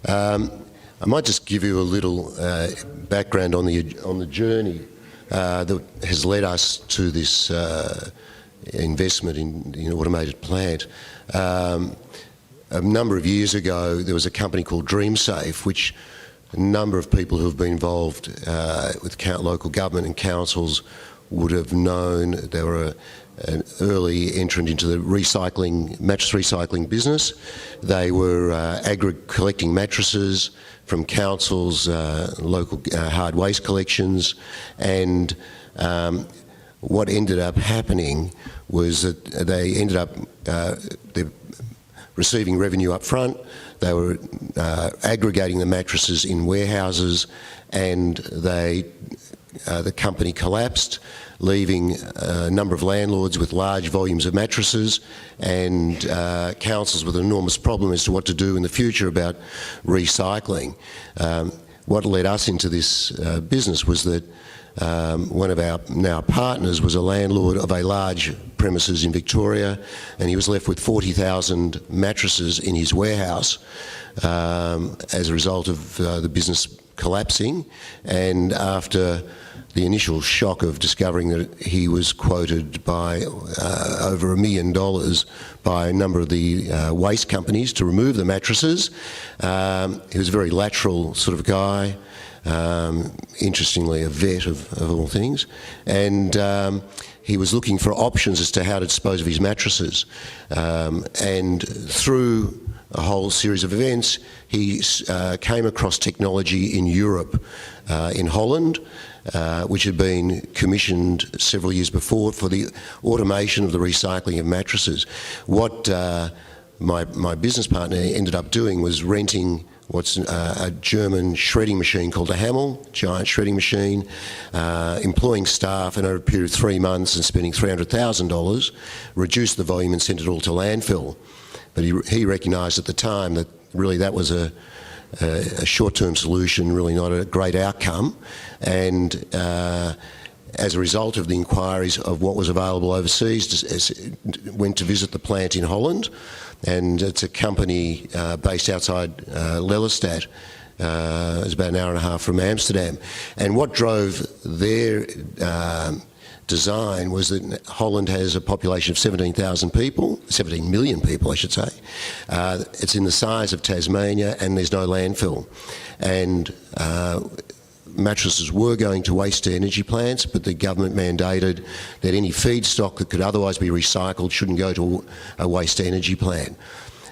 I might just give you a little background on the journey that has led us to this investment in automated plant. A number of years ago, there was a company called DreamSafe, which a number of people who have been involved with local government and councils would have known. They were an early entrant into the mattress recycling business. They were collecting mattresses from councils, local hard waste collections, and what ended up happening was that they ended up receiving revenue up front. They were aggregating the mattresses in warehouses, and the company collapsed, leaving a number of landlords with large volumes of mattresses and councils with an enormous problem as to what to do in the future about recycling. What led us into this business was that one of our now partners was a landlord of a large premises in Victoria, and he was left with 40,000 mattresses in his warehouse as a result of the business collapsing. And after the initial shock of discovering that he was quoted by over $1 million by a number of the waste companies to remove the mattresses, he was a very lateral sort of guy. Interestingly, a vet of all things, and he was looking for options as to how to dispose of his mattresses. And through a whole series of events, he came across technology in Europe, in Holland, which had been commissioned several years before for the automation of the recycling of mattresses. What my business partner ended up doing was renting what's a German shredding machine called a Hamel, giant shredding machine, employing staff, and over a period of 3 months and spending $300,000, reduced the volume and sent it all to landfill. But he recognised at the time that really that was a short-term solution, really not a great outcome, and as a result of the inquiries of what was available overseas, went to visit the plant in Holland, and it's a company based outside Lelystad. It's about an hour and a half from Amsterdam. And what drove their design was that Holland has a population of 17 million people, I should say. It's in the size of Tasmania, and there's no landfill. And mattresses were going to waste-to-energy plants, but the government mandated that any feedstock that could otherwise be recycled shouldn't go to a waste-to-energy plant.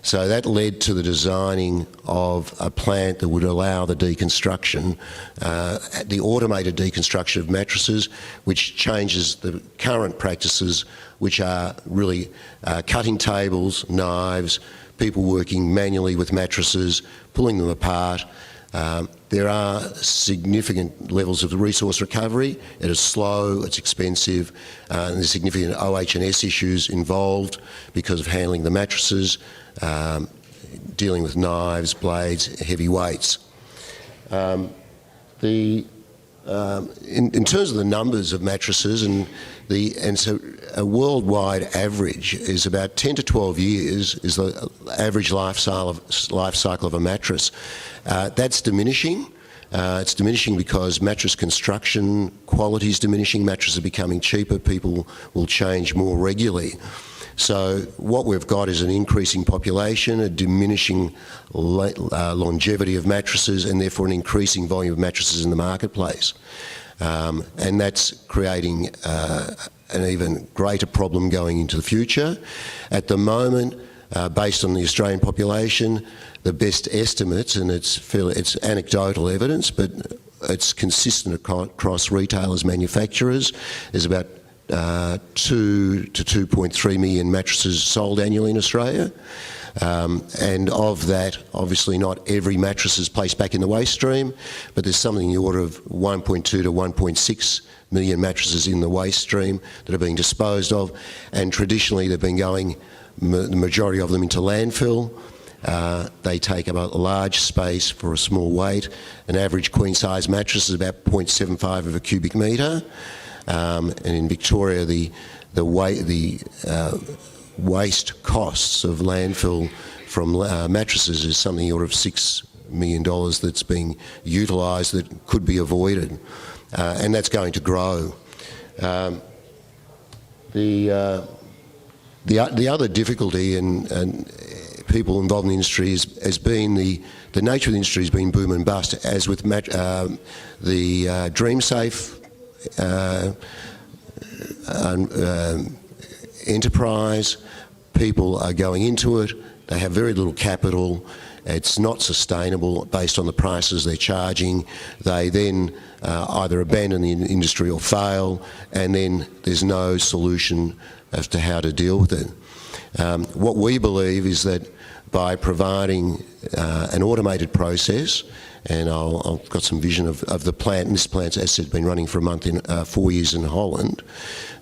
So that led to the designing of a plant that would allow the deconstruction, the automated deconstruction of mattresses, which changes the current practices, which are really cutting tables, knives, people working manually with mattresses, pulling them apart. There are significant levels of resource recovery. It is slow, it's expensive, and there's significant OH&S issues involved because of handling the mattresses, dealing with knives, blades, heavy weights. In terms of the numbers of mattresses, so a worldwide average is about 10 to 12 years is the average life cycle of a mattress. That's diminishing. It's diminishing because mattress construction quality is diminishing, mattresses are becoming cheaper, people will change more regularly. So what we've got is an increasing population, a diminishing longevity of mattresses, and therefore an increasing volume of mattresses in the marketplace. And that's creating an even greater problem going into the future. At the moment, based on the Australian population, the best estimates, and it's anecdotal evidence, but it's consistent across retailers, manufacturers, there's about 2 to 2.3 million mattresses sold annually in Australia. And of that, obviously not every mattress is placed back in the waste stream, but there's something in the order of 1.2 to 1.6 million mattresses in the waste stream that are being disposed of, and traditionally they've been going, the majority of them, into landfill. They take up a large space for a small weight. An average queen size mattress is about 0.75 of a cubic metre. And in Victoria, the waste costs of landfill from mattresses is something in the order of $6 million that's being utilised that could be avoided, and that's going to grow. The other difficulty and people involved in the industry has been the nature of the industry has been boom and bust, as with the DreamSafe enterprise. People are going into it, they have very little capital, it's not sustainable based on the prices they're charging. They then either abandon the industry or fail, and then there's no solution as to how to deal with it. What we believe is that by providing an automated process, and I've got some vision of the plant, and this plant's, as I said, been running for a month in 4 years in Holland,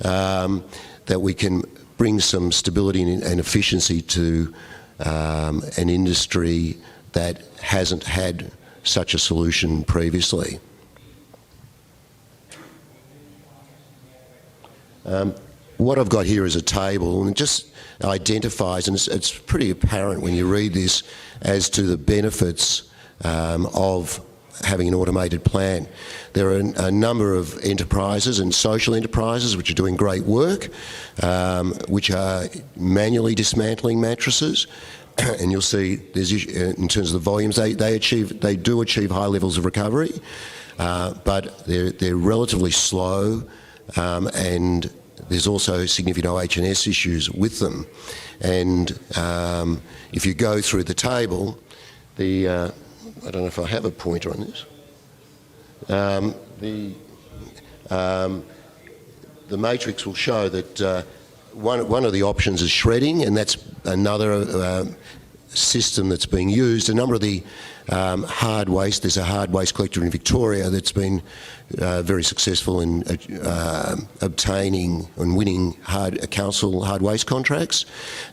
that we can bring some stability and efficiency to an industry that hasn't had such a solution previously. What I've got here is a table, and it just identifies, and it's pretty apparent when you read this, as to the benefits of having an automated plant. There are a number of enterprises and social enterprises which are doing great work, which are manually dismantling mattresses, and you'll see there's, in terms of the volumes, they do achieve high levels of recovery, but they're relatively slow, and there's also significant OH&S issues with them. And if you go through the table, I don't know if I have a pointer on this. The matrix will show that one of the options is shredding, and that's another system that's being used. A number of the hard waste, there's a hard waste collector in Victoria that's been very successful in obtaining and winning council hard waste contracts.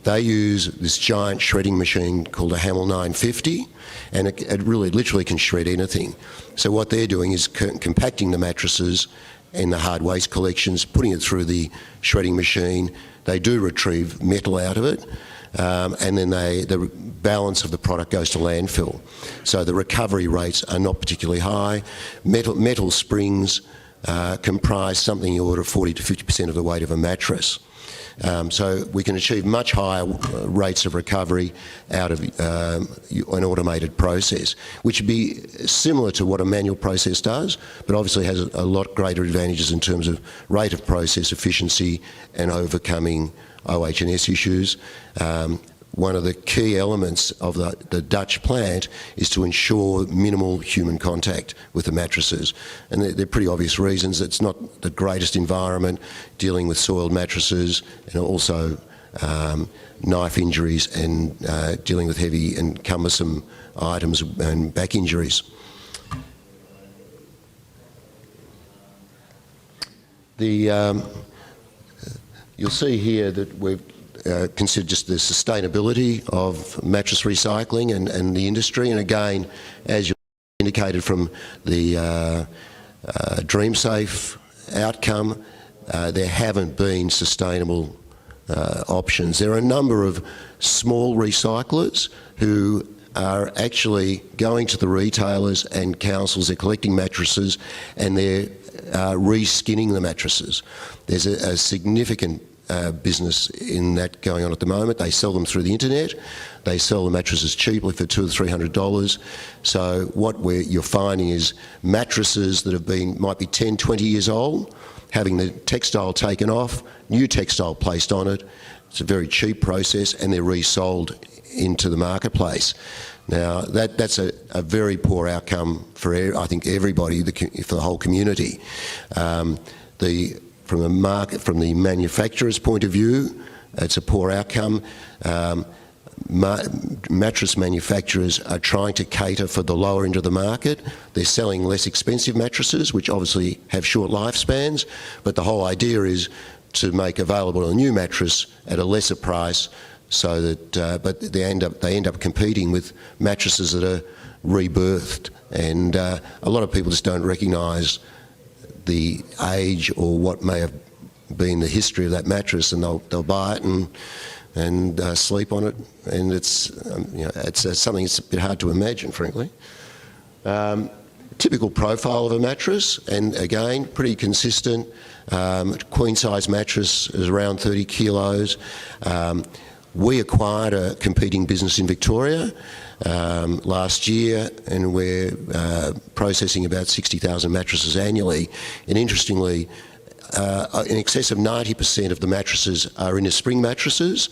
They use this giant shredding machine called a Hamel 950, and it really literally can shred anything. So what they're doing is compacting the mattresses in the hard waste collections, putting it through the shredding machine. They do retrieve metal out of it, and then the balance of the product goes to landfill. So the recovery rates are not particularly high. Metal springs comprise something in the order of 40 to 50% of the weight of a mattress. So we can achieve much higher rates of recovery out of an automated process, which would be similar to what a manual process does, but obviously has a lot greater advantages in terms of rate of process efficiency and overcoming OH&S issues. One of the key elements of the Dutch plant is to ensure minimal human contact with the mattresses. And they're pretty obvious reasons. It's not the greatest environment, dealing with soiled mattresses, and also knife injuries and dealing with heavy and cumbersome items and back injuries. You'll see here that we've considered just the sustainability of mattress recycling and the industry. And again, as you indicated from the DreamSafe outcome, there haven't been sustainable options. There are a number of small recyclers who are actually going to the retailers and councils. They're collecting mattresses and they're re-skinning the mattresses. There's a significant business in that going on at the moment. They sell them through the internet. They sell the mattresses cheaply for $200 or $300. So what you're finding is mattresses that might be 10, 20 years old, having the textile taken off, new textile placed on it. It's a very cheap process, and they're resold into the marketplace. Now that's a very poor outcome for I think everybody, for the whole community. From the manufacturer's point of view, it's a poor outcome. Mattress manufacturers are trying to cater for the lower end of the market. They're selling less expensive mattresses, which obviously have short lifespans, but the whole idea is to make available a new mattress at a lesser price, so that but they end up competing with mattresses that are rebirthed, and a lot of people just don't recognise the age or what may have been the history of that mattress, and they'll buy it and and sleep on it, and it's something that's a bit hard to imagine, frankly. Typical profile of a mattress, and again, pretty consistent. Queen size mattress is around 30 kilos. We acquired a competing business in Victoria last year, and we're processing about 60,000 mattresses annually. And interestingly, in excess of 90% of the mattresses are inner spring mattresses.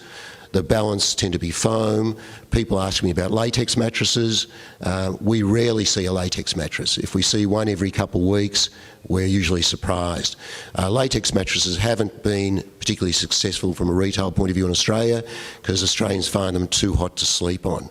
The balance tend to be foam. People ask me about latex mattresses. We rarely see a latex mattress. If we see one every couple of weeks, we're usually surprised. Latex mattresses haven't been particularly successful from a retail point of view in Australia because Australians find them too hot to sleep on.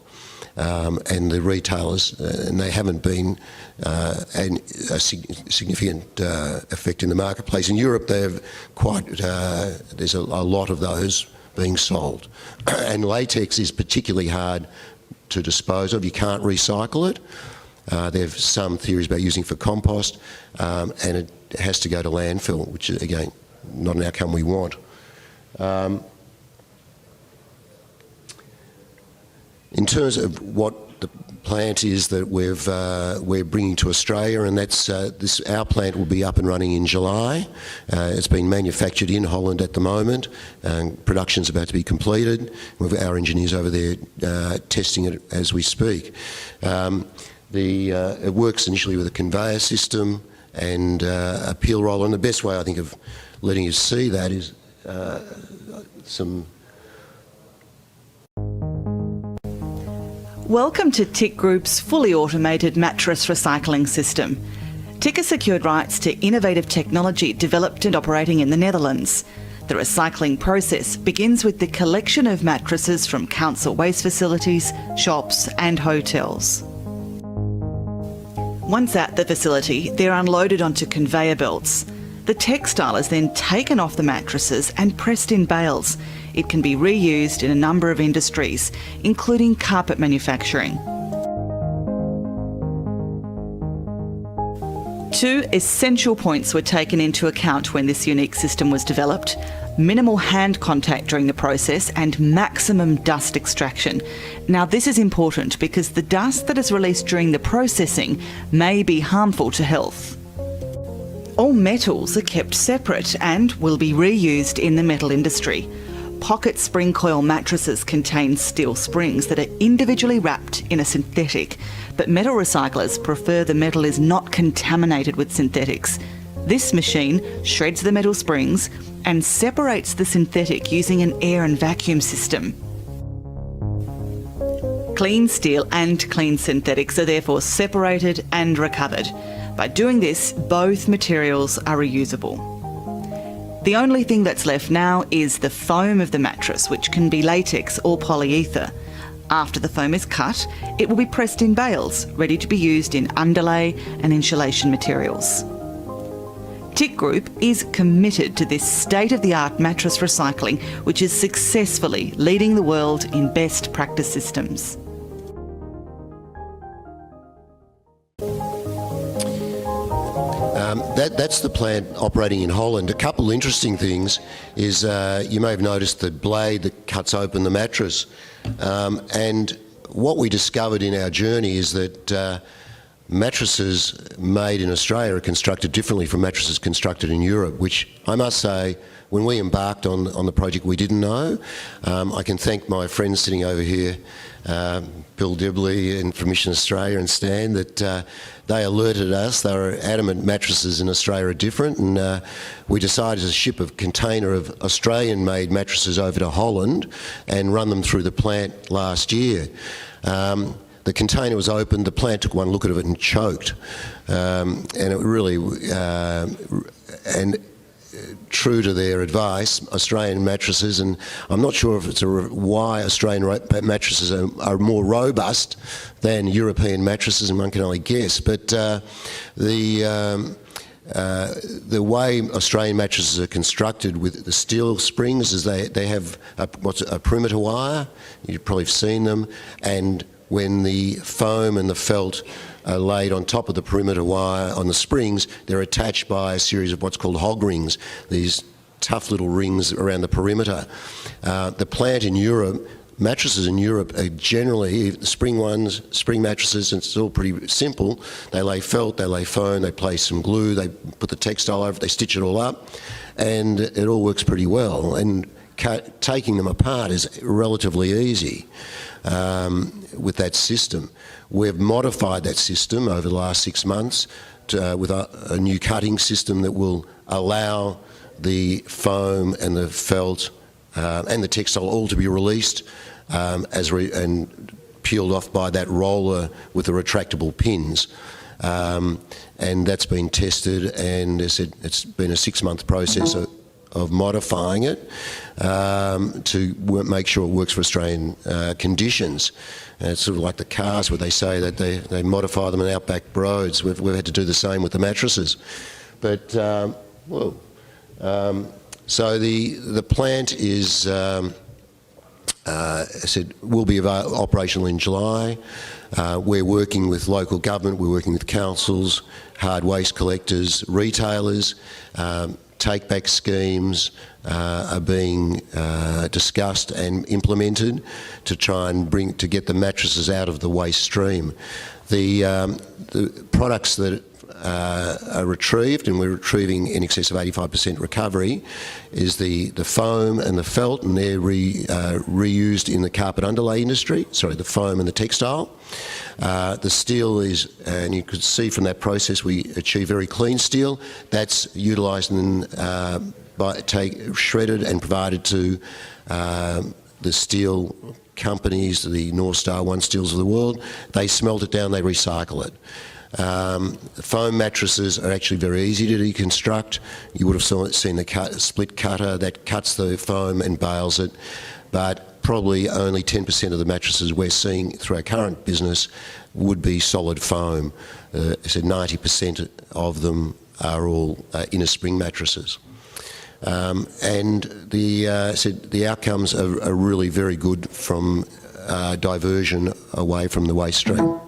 And the retailers, and they haven't been a significant effect in the marketplace. In Europe, there's a lot of those being sold. And latex is particularly hard to dispose of. You can't recycle it. There's some theories about using it for compost, and it has to go to landfill, which is, again, not an outcome we want. In terms of what the plant is that we're bringing to Australia, and that's our plant will be up and running in July. It's being manufactured in Holland at the moment, and production's about to be completed. We've our engineers over there testing it as we speak. It works initially with a conveyor system and a peel roller, and the best way I think of letting you see that is some. Welcome to TIC Group's fully automated mattress recycling system. TIC has secured rights to innovative technology developed and operating in the Netherlands. The recycling process begins with the collection of mattresses from council waste facilities, shops and hotels. Once at the facility, they're unloaded onto conveyor belts. The textile is then taken off the mattresses and pressed in bales. It can be reused in a number of industries, including carpet manufacturing. Two essential points were taken into account when this unique system was developed: minimal hand contact during the process and maximum dust extraction. Now, this is important because the dust that is released during the processing may be harmful to health. All metals are kept separate and will be reused in the metal industry. Pocket spring coil mattresses contain steel springs that are individually wrapped in a synthetic, but metal recyclers prefer the metal is not contaminated with synthetics. This machine shreds the metal springs and separates the synthetic using an air and vacuum system. Clean steel and clean synthetics are therefore separated and recovered. By doing this, both materials are reusable. The only thing that's left now is the foam of the mattress, which can be latex or polyether. After the foam is cut, it will be pressed in bales, ready to be used in underlay and insulation materials. TIC Group is committed to this state-of-the-art mattress recycling, which is successfully leading the world in best practice systems. That's the plant operating in Holland. A couple of interesting things is you may have noticed the blade that cuts open the mattress. And what we discovered in our journey is that mattresses made in Australia are constructed differently from mattresses constructed in Europe, which I must say, when we embarked on the project, we didn't know. I can thank my friends sitting over here, Bill Dibley and from Mission Australia and Stan, that they alerted us. They were adamant mattresses in Australia are different, and we decided to ship a container of Australian-made mattresses over to Holland and run them through the plant last year. The container was opened, the plant took one look at it and choked. And it really, and true to their advice, Australian mattresses, and I'm not sure if it's why Australian mattresses are more robust than European mattresses, and one can only guess, but the way Australian mattresses are constructed with the steel springs is they have a perimeter wire, you've probably seen them, and when the foam and the felt are laid on top of the perimeter wire on the springs, they're attached by a series of what's called hog rings. These tough little rings around the perimeter. The plant in Europe, mattresses in Europe are generally, spring mattresses, and it's all pretty simple. They lay felt, they lay foam, they place some glue, they put the textile over it, they stitch it all up, and it all works pretty well. And taking them apart is relatively easy with that system. We've modified that system over the last 6 months with a new cutting system that will allow the foam and the felt and the textile all to be released and peeled off by that roller with the retractable pins. And that's been tested, and as I said, it's been a 6-month process of modifying it to make sure it works for Australian conditions. And it's sort of like the cars where they say that they modify them on outback roads. We've had to do the same with the mattresses. But, so the plant is, I said, will be operational in July. We're working with local government, we're working with councils, hard waste collectors, retailers. Take-back schemes are being discussed and implemented to try and get the mattresses out of the waste stream. The products that are retrieved, and we're retrieving in excess of 85% recovery, is the foam and the felt, and they're reused in the carpet underlay industry, the foam and the textile. The steel is, and you could see from that process, we achieve very clean steel. That's utilised and shredded and provided to the steel companies, the North Star, One Steels of the world. They smelt it down, they recycle it. Foam mattresses are actually very easy to deconstruct. You would have seen the split cutter that cuts the foam and bales it, but probably only 10% of the mattresses we're seeing through our current business would be solid foam. So 90% of them are all inner spring mattresses. And the outcomes are really very good from diversion away from the waste stream.